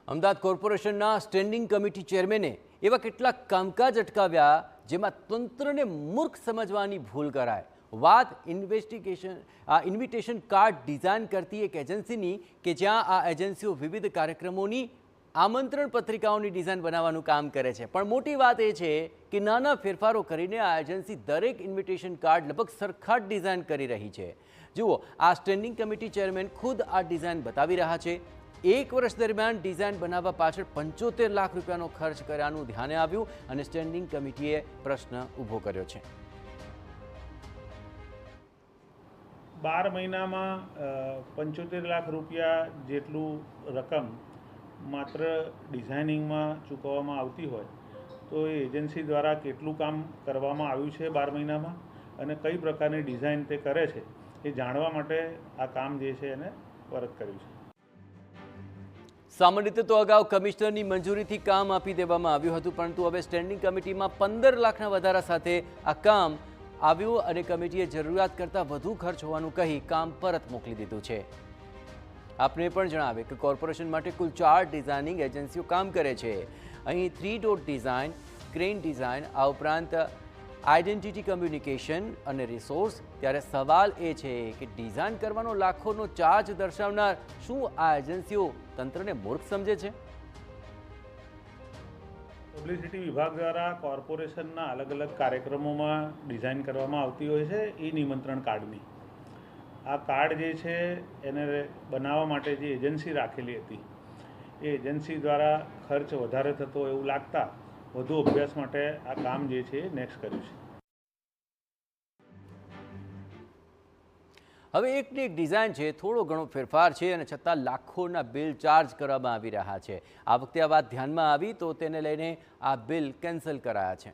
અમદાવાદ કોર્પોરેશનના standing committee ચેરમેને એવા કેટલાક કામકાજ અટકાવ્યા જેમાં તંત્રને મૂર્ખ સમજવાની ભૂલ કરાય। વાત ઇન્વિટેશન કાર્ડ ડિઝાઇન કરતી એક એજન્સીની કે જ્યાં આ એજન્સીઓ વિવિધ કાર્યક્રમોની આમંત્રણ પત્રિકાઓની ડિઝાઇન બનાવવાનું કામ કરે છે। પણ મોટી વાત એ છે કે નાના ફેરફારો કરીને આ એજન્સી દરેક ઇન્વિટેશન કાર્ડ લગભગ સરખા જ ડિઝાઇન કરી રહી છે। જુઓ, આ સ્ટેન્ડિંગ કમિટી ચેરમેન ખુદ આ ડિઝાઇન બતાવી રહ્યા છે। એક વર્ષ દરમિયાન ડિઝાઇન બનાવવા પાછળ 75 લાખ રૂપિયાનો ખર્ચ કર્યાનું ધ્યાને આવ્યું અને સ્ટેન્ડિંગ કમિટીએ પ્રશ્ન ઊભો કર્યો છે। 12 મહિનામાં 75 લાખ રૂપિયા જેટલું રકમ માત્ર ડિઝાઇનિંગમાં ચૂકવવામાં આવતી હોય તો એ એજન્સી દ્વારા કેટલું કામ કરવામાં આવ્યું છે 12 મહિનામાં અને કઈ પ્રકારની ડિઝાઇન તે કરે છે એ જાણવા માટે આ કામ જે છે એને પરત કર્યું છે। સામાન્ય રીતે તો અગાઉ કમિશનરની મંજૂરીથી કામ આપી દેવામાં આવ્યું હતું, પરંતુ હવે સ્ટેન્ડિંગ કમિટીમાં 15 લાખના વધારા સાથે આ કામ આવ્યું અને કમિટીએ જરૂરિયાત કરતાં વધુ ખર્ચ હોવાનું કહી કામ પરત મોકલી દીધું છે। આપને પણ જણાવે કે કોર્પોરેશન માટે કુલ 4 ડિઝાઇનિંગ એજન્સીઓ કામ કરે છે। અહીં 3 ડોટ ડિઝાઇન, ક્રેન ડિઝાઇન, આ ઉપરાંત આઇડેન્ટિટી કમ્યુનિકેશન અને રિસોર્સ। ત્યારે સવાલ એ છે કે ડિઝાઇન કરવાનો લાખોનો ચાર્જ દર્શાવનાર શું આ એજન્સીઓ તંત્રને મૂર્ખ સમજે છે? પબ્લિસિટી વિભાગ દ્વારા કોર્પોરેશનના અલગ અલગ કાર્યક્રમોમાં ડિઝાઇન કરવામાં આવતી હોય છે એ નિમંત્રણ કાર્ડની। આ કાર્ડ જે છે એને બનાવવા માટે જે એજન્સી રાખેલી હતી એ એજન્સી દ્વારા ખર્ચ વધારે થતો એવું લાગતા વધુ અભ્યાસ માટે આ કામ જે છે એ નેક્સ્ટ કર્યું છે। હવે એકની એક ડિઝાઇન છે, થોડો ઘણો ફેરફાર છે અને છતાં લાખોના બિલ ચાર્જ કરવામાં આવી રહ્યા છે। આ વખતે આ વાત ધ્યાનમાં આવી તો તેને લઈને આ બિલ કેન્સલ કરાયા છે।